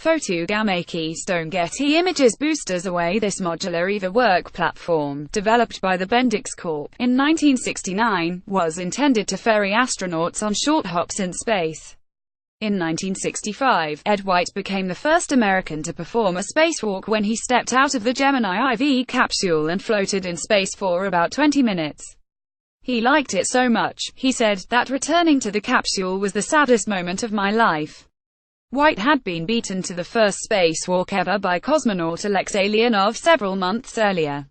Photogrammetry Keystone Getty Images boosters away. This modular EVA work platform, developed by the Bendix Corp. in 1969, was intended to ferry astronauts on short hops in space. In 1965, Ed White became the first American to perform a spacewalk when he stepped out of the Gemini IV capsule and floated in space for about 20 minutes. He liked it so much, he said, that returning to the capsule was the saddest moment of my life. White had been beaten to the first spacewalk ever by cosmonaut Alexei Leonov several months earlier.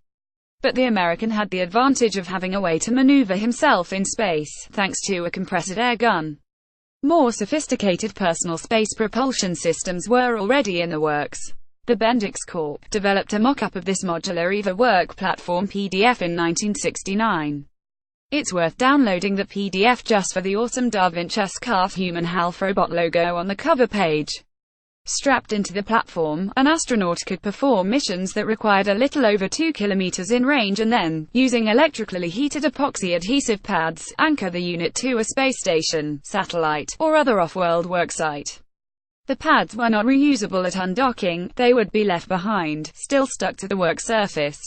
But the American had the advantage of having a way to maneuver himself in space, thanks to a compressed air gun. More sophisticated personal space propulsion systems were already in the works. The Bendix Corp. developed a mock-up of this modular EVA work platform PDF in 1969. It's worth downloading the PDF just for the awesome Da Vinci half-human half-robot logo on the cover page. Strapped into the platform, an astronaut could perform missions that required a little over 2 kilometers in range and then, using electrically heated epoxy adhesive pads, anchor the unit to a space station, satellite, or other off-world worksite. The pads were not reusable at undocking, they would be left behind, still stuck to the work surface.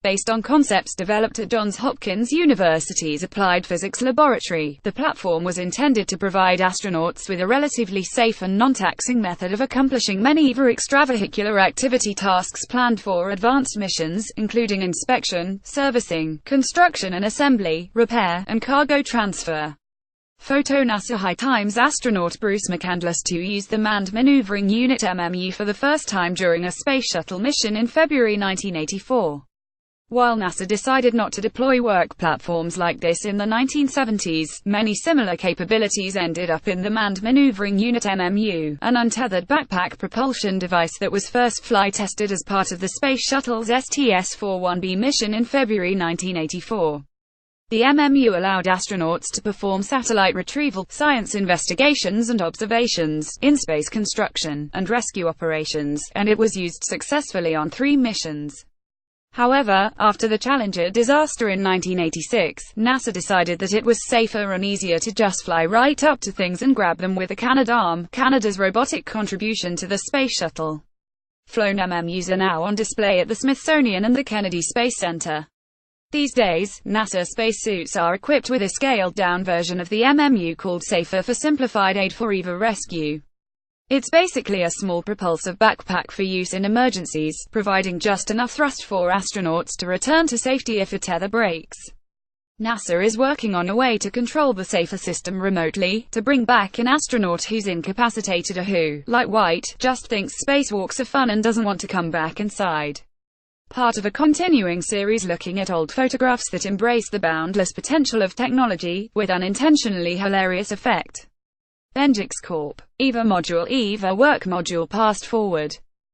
Based on concepts developed at Johns Hopkins University's Applied Physics Laboratory, the platform was intended to provide astronauts with a relatively safe and non-taxing method of accomplishing many EVA extravehicular activity tasks planned for advanced missions, including inspection, servicing, construction and assembly, repair, and cargo transfer. Photo NASA High Times astronaut Bruce McCandless used the Manned Maneuvering Unit MMU for the first time during a Space Shuttle mission in February 1984. While NASA decided not to deploy work platforms like this in the 1970s, many similar capabilities ended up in the Manned Maneuvering Unit MMU, an untethered backpack propulsion device that was first flight-tested as part of the Space Shuttle's STS-41B mission in February 1984. The MMU allowed astronauts to perform satellite retrieval, science investigations and observations, in-space construction, and rescue operations, and it was used successfully on 3 missions. However, after the Challenger disaster in 1986, NASA decided that it was safer and easier to just fly right up to things and grab them with a Canadarm, Canada's robotic contribution to the Space Shuttle. Flown MMUs are now on display at the Smithsonian and the Kennedy Space Center. These days, NASA spacesuits are equipped with a scaled-down version of the MMU called SAFER for Simplified Aid for EVA Rescue. It's basically a small propulsive backpack for use in emergencies, providing just enough thrust for astronauts to return to safety if a tether breaks. NASA is working on a way to control the SAFER system remotely, to bring back an astronaut who's incapacitated or who, like White, just thinks spacewalks are fun and doesn't want to come back inside. Part of a continuing series looking at old photographs that embrace the boundless potential of technology, with unintentionally hilarious effect. Bendix Corp. EVA Module EVA Work Module passed forward.